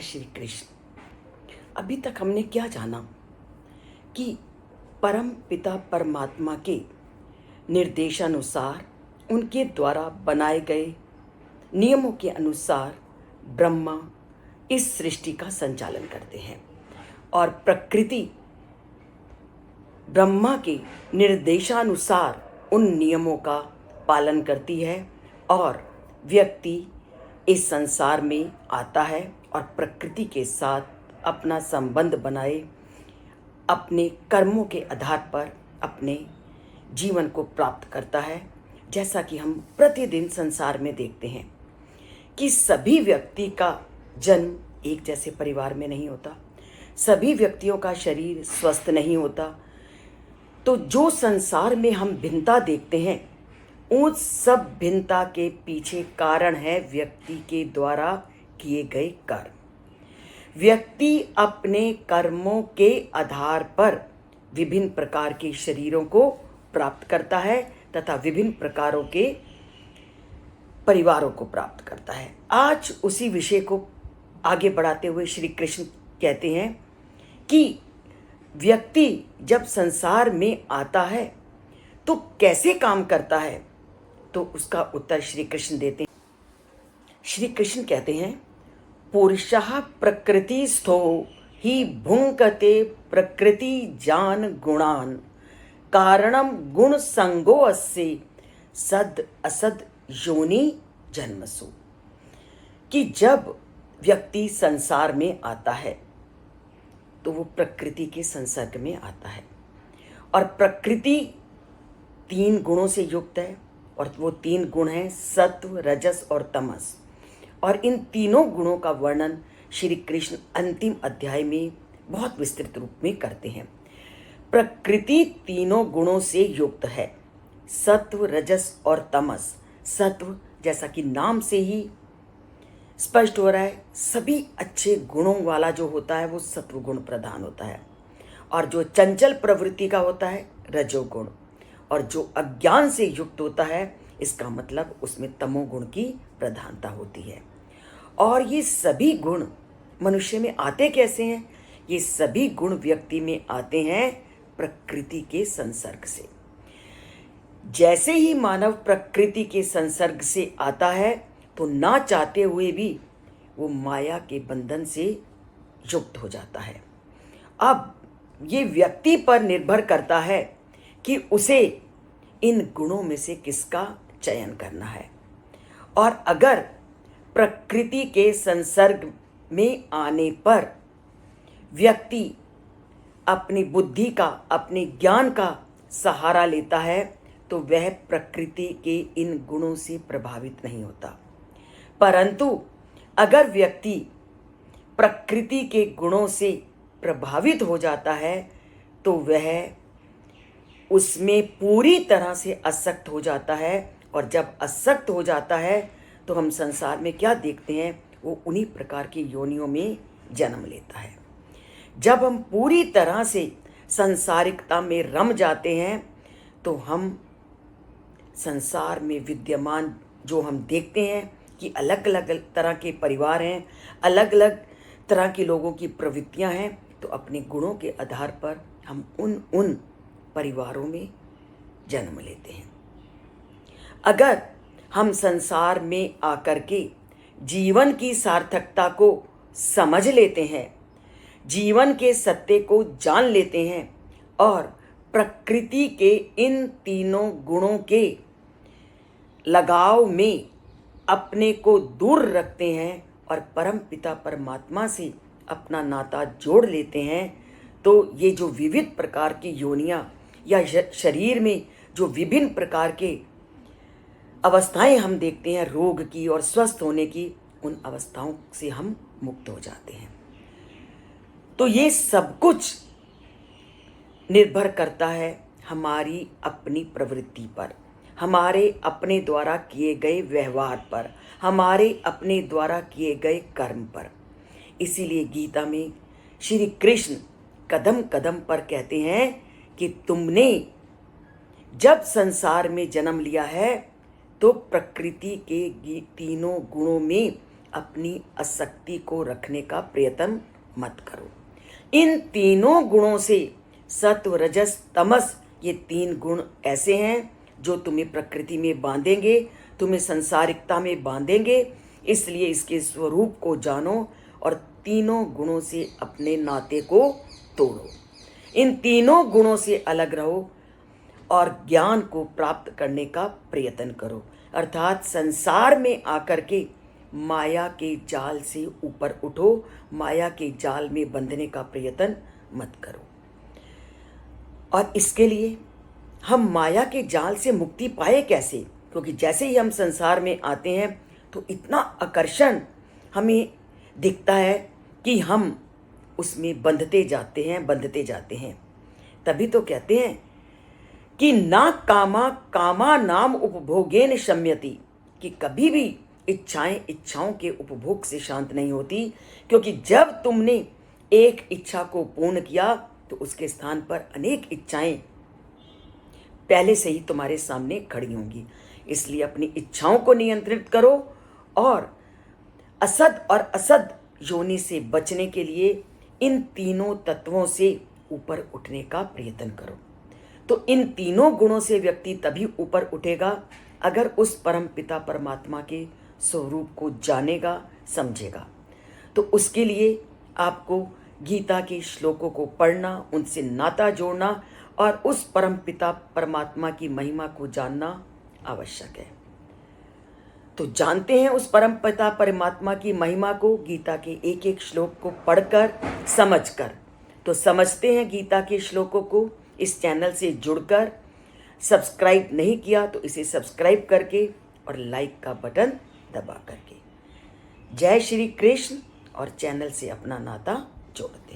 श्री कृष्ण। अभी तक हमने क्या जाना कि परम पिता परमात्मा के निर्देशानुसार, उनके द्वारा बनाए गए नियमों के अनुसार ब्रह्मा इस सृष्टि का संचालन करते हैं और प्रकृति ब्रह्मा के निर्देशानुसार उन नियमों का पालन करती है और व्यक्ति इस संसार में आता है और प्रकृति के साथ अपना संबंध बनाए अपने कर्मों के आधार पर अपने जीवन को प्राप्त करता है। जैसा कि हम प्रतिदिन संसार में देखते हैं कि सभी व्यक्ति का जन्म एक जैसे परिवार में नहीं होता, सभी व्यक्तियों का शरीर स्वस्थ नहीं होता। तो जो संसार में हम भिन्नता देखते हैं, उस सब भिन्नता के पीछे कारण है व्यक्ति के द्वारा किए गए कर्म। व्यक्ति अपने कर्मों के आधार पर विभिन्न प्रकार के शरीरों को प्राप्त करता है तथा विभिन्न प्रकारों के परिवारों को प्राप्त करता है। आज उसी विषय को आगे बढ़ाते हुए श्री कृष्ण कहते हैं कि व्यक्ति जब संसार में आता है तो कैसे काम करता है, तो उसका उत्तर श्री कृष्ण देते हैं। श्री कृष्ण कहते हैं, पुरुषः प्रकृतिस्थो हि भुंक्ते प्रकृति जान गुणान कारणम गुण संगो अस्य सद असद योनि जन्मसु। कि जब व्यक्ति संसार में आता है तो वो प्रकृति के संसर्ग में आता है और प्रकृति 3 गुणों से युक्त है और वो 3 गुण हैं सत्व, रजस और तमस। और इन तीनों गुणों का वर्णन श्री कृष्ण अंतिम अध्याय में बहुत विस्तृत रूप में करते हैं। प्रकृति 3 गुणों से युक्त है, सत्व, रजस और तमस। सत्व जैसा कि नाम से ही स्पष्ट हो रहा है, सभी अच्छे गुणों वाला जो होता है वो सत्व गुण प्रधान होता है, और जो चंचल प्रवृत्ति का होता है रजोगुण, और जो अज्ञान से युक्त होता है इसका मतलब उसमें तमोगुण की प्रधानता होती है। और ये सभी गुण मनुष्य में आते कैसे हैं? ये सभी गुण व्यक्ति में आते हैं प्रकृति के संसर्ग से। जैसे ही मानव प्रकृति के संसर्ग से आता है तो ना चाहते हुए भी वो माया के बंधन से युक्त हो जाता है। अब ये व्यक्ति पर निर्भर करता है कि उसे इन गुणों में से किसका चयन करना है। और अगर प्रकृति के संसर्ग में आने पर व्यक्ति अपनी बुद्धि का, अपने ज्ञान का सहारा लेता है तो वह प्रकृति के इन गुणों से प्रभावित नहीं होता। परंतु अगर व्यक्ति प्रकृति के गुणों से प्रभावित हो जाता है तो वह उसमें पूरी तरह से आसक्त हो जाता है, और जब आसक्त हो जाता है तो हम संसार में क्या देखते हैं, वो उन्हीं प्रकार की योनियों में जन्म लेता है। जब हम पूरी तरह से संसारिकता में रम जाते हैं तो हम संसार में विद्यमान जो हम देखते हैं कि अलग अलग तरह के परिवार हैं, अलग अलग तरह के लोगों की प्रवृत्तियां हैं, तो अपने गुणों के आधार पर हम उन परिवारों में जन्म लेते हैं। अगर हम संसार में आकर के जीवन की सार्थकता को समझ लेते हैं, जीवन के सत्य को जान लेते हैं और प्रकृति के इन 3 गुणों के लगाव में अपने को दूर रखते हैं और परम पिता परमात्मा से अपना नाता जोड़ लेते हैं, तो ये जो विविध प्रकार की योनियां या शरीर में जो विभिन्न प्रकार के अवस्थाएं हम देखते हैं रोग की और स्वस्थ होने की, उन अवस्थाओं से हम मुक्त हो जाते हैं। तो ये सब कुछ निर्भर करता है हमारी अपनी प्रवृत्ति पर, हमारे अपने द्वारा किए गए व्यवहार पर, हमारे अपने द्वारा किए गए कर्म पर। इसीलिए गीता में श्री कृष्ण कदम कदम पर कहते हैं कि तुमने जब संसार में जन्म लिया है तो प्रकृति के 3 गुणों में अपनी आसक्ति को रखने का प्रयत्न मत करो। इन तीनों गुणों से, सत्व रजस तमस, ये 3 गुण ऐसे हैं जो तुम्हें प्रकृति में बांधेंगे, तुम्हें संसारिकता में बांधेंगे। इसलिए इसके स्वरूप को जानो और तीनों गुणों से अपने नाते को तोड़ो। इन तीनों गुणों से अलग रहो और ज्ञान को प्राप्त करने का प्रयत्न करो, अर्थात संसार में आकर के माया के जाल से ऊपर उठो। माया के जाल में बंधने का प्रयत्न मत करो। और इसके लिए हम माया के जाल से मुक्ति पाए कैसे? क्योंकि जैसे ही हम संसार में आते हैं तो इतना आकर्षण हमें दिखता है कि हम उसमें बंधते जाते हैं। तभी तो कहते हैं कि ना कामा कामा नाम उपभोगेन शम्यति, कि कभी भी इच्छाएं इच्छाओं के उपभोग से शांत नहीं होती। क्योंकि जब तुमने एक इच्छा को पूर्ण किया तो उसके स्थान पर अनेक इच्छाएं पहले से ही तुम्हारे सामने खड़ी होंगी। इसलिए अपनी इच्छाओं को नियंत्रित करो और असद और असद योनि से बचने के लिए इन तीनों तत्वों से ऊपर उठने का प्रयत्न करो। तो इन तीनों गुणों से व्यक्ति तभी ऊपर उठेगा अगर उस परम पिता परमात्मा के स्वरूप को जानेगा, समझेगा। तो उसके लिए आपको गीता के श्लोकों को पढ़ना, उनसे नाता जोड़ना और उस परम पिता परमात्मा की महिमा को जानना आवश्यक है। तो जानते हैं उस परम पिता परमात्मा की महिमा को गीता के एक एक श्लोक को पढ़कर, समझकर। तो समझते हैं गीता के श्लोकों को इस चैनल से जुड़कर। सब्सक्राइब नहीं किया तो इसे सब्सक्राइब करके और लाइक का बटन दबा करके। जय श्री कृष्ण। और चैनल से अपना नाता जोड़ते हैं।